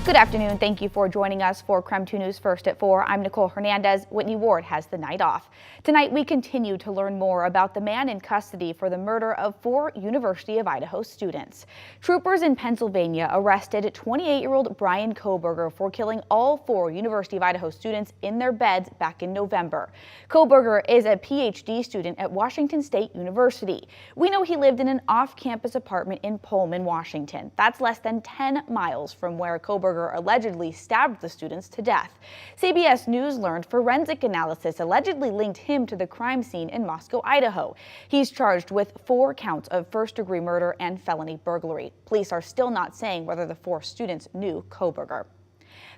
Good afternoon. Thank you for joining us for KREM 2 News First at 4. I'm Nicole Hernandez. Whitney Ward has the night off. Tonight, we continue to learn more about the man in custody for the murder of 4 University of Idaho students. Troopers in Pennsylvania arrested 28-year-old Brian Coburger for killing all 4 University of Idaho students in their beds back in November. Coburger is a PhD student at Washington State University. We know he lived in an off-campus apartment in Pullman, Washington. That's less than 10 miles from where Coburger allegedly stabbed the students to death. CBS News learned forensic analysis allegedly linked him to the crime scene in Moscow, Idaho. He's charged with 4 counts of first-degree murder and felony burglary. Police are still not saying whether the 4 students knew Coburger.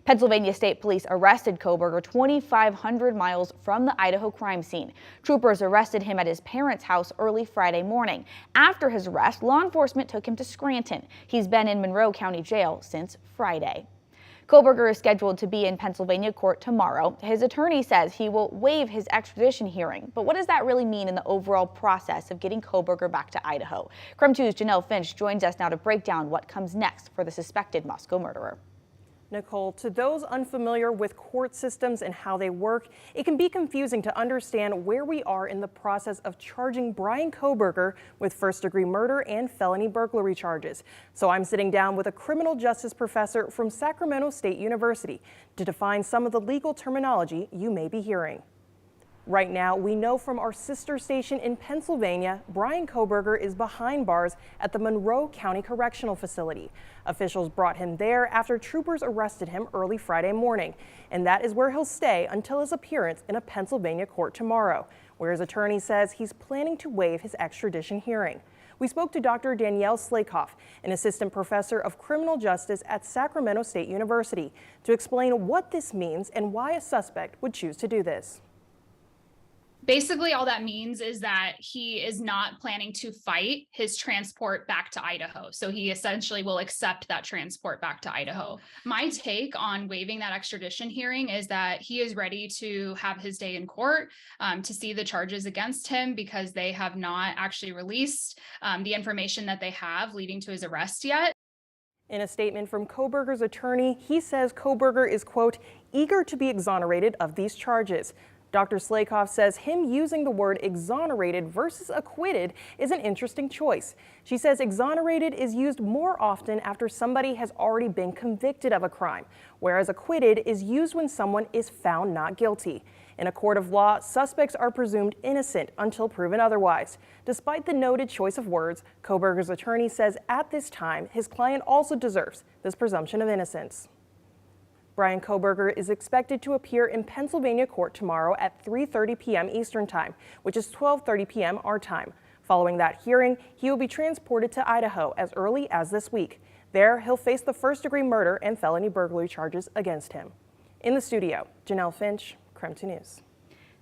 Pennsylvania State Police arrested Coburger 2,500 miles from the Idaho crime scene. Troopers arrested him at his parents' house early Friday morning. After his arrest, law enforcement took him to Scranton. He's been in Monroe County Jail since Friday. Coburger is scheduled to be in Pennsylvania court tomorrow. His attorney says he will waive his extradition hearing. But what does that really mean in the overall process of getting Coburger back to Idaho? KREM 2's Janelle Finch joins us now to break down what comes next for the suspected Moscow murderer. Nicole, to those unfamiliar with court systems and how they work, it can be confusing to understand where we are in the process of charging Brian Coburger with first-degree murder and felony burglary charges. So I'm sitting down with a criminal justice professor from Sacramento State University to define some of the legal terminology you may be hearing. Right now, we know from our sister station in Pennsylvania, Brian Coburger is behind bars at the Monroe County Correctional Facility. Officials brought him there after troopers arrested him early Friday morning, and that is where he'll stay until his appearance in a Pennsylvania court tomorrow, where his attorney says he's planning to waive his extradition hearing. We spoke to Dr. Danielle Slakoff, an assistant professor of criminal justice at Sacramento State University, to explain what this means and why a suspect would choose to do this. Basically, all that means is that he is not planning to fight his transport back to Idaho. So he essentially will accept that transport back to Idaho. My take on waiving that extradition hearing is that he is ready to have his day in court to see the charges against him because they have not actually released the information that they have leading to his arrest yet. In a statement from Coburger's attorney, he says Coburger is, quote, eager to be exonerated of these charges. Dr. Slakoff says him using the word exonerated versus acquitted is an interesting choice. She says exonerated is used more often after somebody has already been convicted of a crime, whereas acquitted is used when someone is found not guilty. In a court of law, suspects are presumed innocent until proven otherwise. Despite the noted choice of words, Coburger's attorney says at this time his client also deserves this presumption of innocence. Brian Coburger is expected to appear in Pennsylvania court tomorrow at 3:30 p.m. Eastern Time, which is 12:30 p.m. our time. Following that hearing, he will be transported to Idaho as early as this week. There, he'll face the first-degree murder and felony burglary charges against him. In the studio, Janelle Finch, KREM 2 News.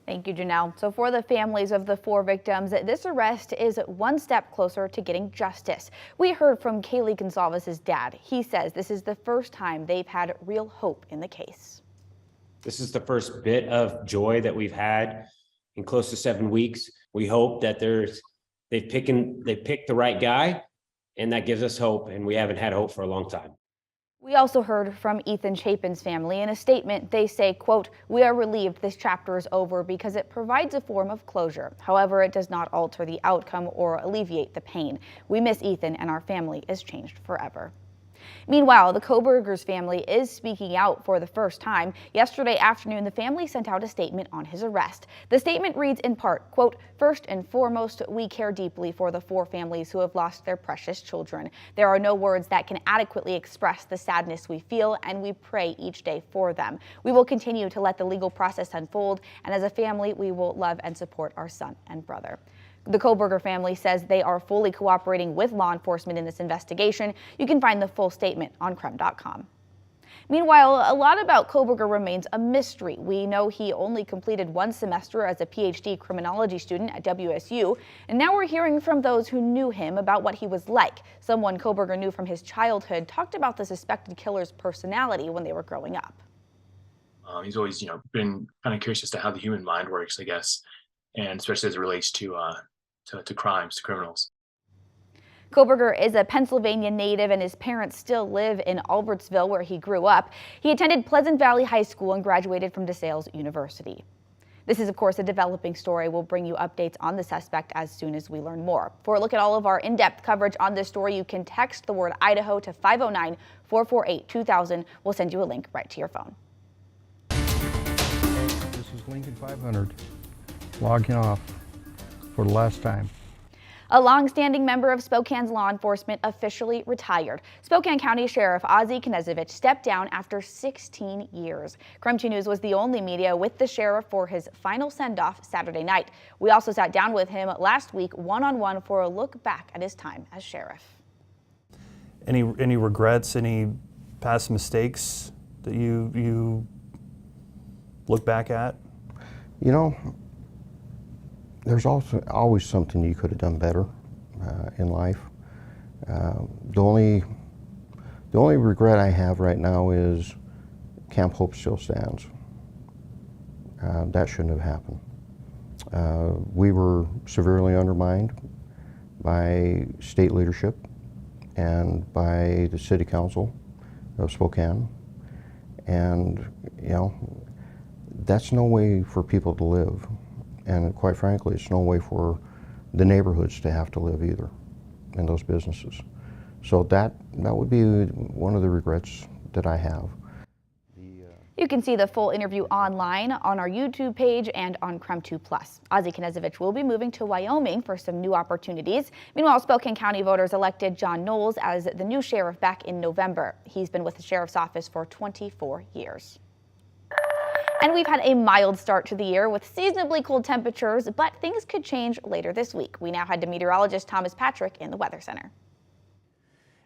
Thank you, Janelle. So for the families of the 4 victims, this arrest is one step closer to getting justice. We heard from Kaylee Gonsalves' dad. He says this is the first time they've had real hope in the case. This is the first bit of joy that we've had in close to 7 weeks. We hope that they picked the right guy, and that gives us hope, and we haven't had hope for a long time. We also heard from Ethan Chapin's family. In a statement, they say, quote, we are relieved this chapter is over because it provides a form of closure. However, it does not alter the outcome or alleviate the pain. We miss Ethan and our family is changed forever. Meanwhile, the Coburgers family is speaking out for the first time. Yesterday afternoon, the family sent out a statement on his arrest. The statement reads in part, quote, first and foremost, we care deeply for the 4 families who have lost their precious children. There are no words that can adequately express the sadness we feel, and we pray each day for them. We will continue to let the legal process unfold, and as a family, we will love and support our son and brother. The Coburger family says they are fully cooperating with law enforcement in this investigation. You can find the full statement on KREM.com. Meanwhile, a lot about Coburger remains a mystery. We know he only completed 1 semester as a PhD criminology student at WSU, and now we're hearing from those who knew him about what he was like. Someone Coburger knew from his childhood talked about the suspected killer's personality when they were growing up. He's always, been kind of curious as to how the human mind works, I guess, and especially as it relates to crimes, to criminals. Coburger is a Pennsylvania native and his parents still live in Albertsville where he grew up. He attended Pleasant Valley High School and graduated from DeSales University. This is, of course, a developing story. We'll bring you updates on the suspect as soon as we learn more. For a look at all of our in-depth coverage on this story, you can text the word Idaho to 509-448-2000. We'll send you a link right to your phone. This is Lincoln 500, logging off for the last time. A long-standing member of Spokane's law enforcement officially retired. Spokane County Sheriff Ozzie stepped down after 16 years. KREM 2 News was the only media with the sheriff for his final send-off Saturday night. We also sat down with him last week one-on-one for a look back at his time as sheriff. Any regrets, any past mistakes that you look back at? You know, there's also always something you could have done better in life. The only regret I have right now is Camp Hope still stands. That shouldn't have happened. We were severely undermined by state leadership and by the City Council of Spokane. And, you know, that's no way for people to live. And quite frankly, it's no way for the neighborhoods to have to live either, in those businesses. So that would be one of the regrets that I have. You can see the full interview online on our YouTube page and on KREM 2 Plus. Ozzie will be moving to Wyoming for some new opportunities. Meanwhile, Spokane County voters elected John Knowles as the new sheriff back in November. He's been with the sheriff's office for 24 years. And we've had a mild start to the year with seasonably cold temperatures, but things could change later this week. We now head to meteorologist Thomas Patrick in the Weather Center.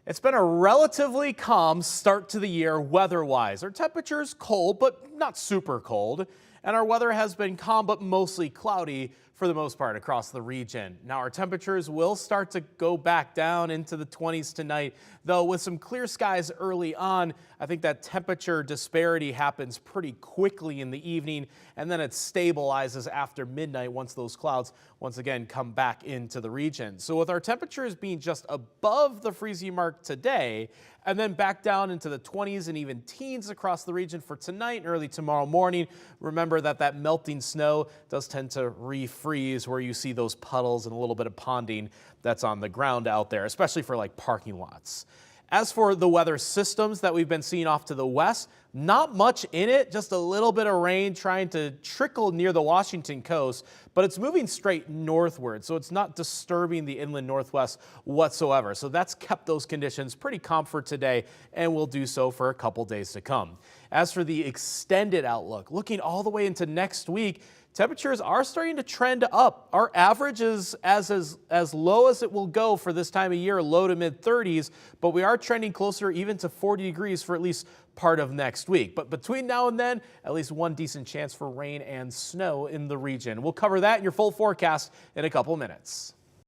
It's been a relatively calm start to the year weather-wise. Our temperature's cold, but not super cold. And our weather has been calm, but mostly cloudy for the most part across the region. Now our temperatures will start to go back down into the 20s tonight, though with some clear skies early on. I think that temperature disparity happens pretty quickly in the evening, and then it stabilizes after midnight once those clouds once again come back into the region. So with our temperatures being just above the freezing mark today, and then back down into the 20s and even teens across the region for tonight and early tomorrow morning. Remember that melting snow does tend to refreeze where you see those puddles and a little bit of ponding that's on the ground out there, especially for like parking lots. As for the weather systems that we've been seeing off to the west, not much in it, just a little bit of rain trying to trickle near the Washington coast, but it's moving straight northward, so it's not disturbing the inland northwest whatsoever. So that's kept those conditions pretty calm for today and will do so for a couple days to come. As for the extended outlook, looking all the way into next week, temperatures are starting to trend up. Our average is as low as it will go for this time of year, low to mid 30s, but we are trending closer even to 40 degrees for at least part of next week. But between now and then, at least one decent chance for rain and snow in the region. We'll cover that in your full forecast in a couple minutes.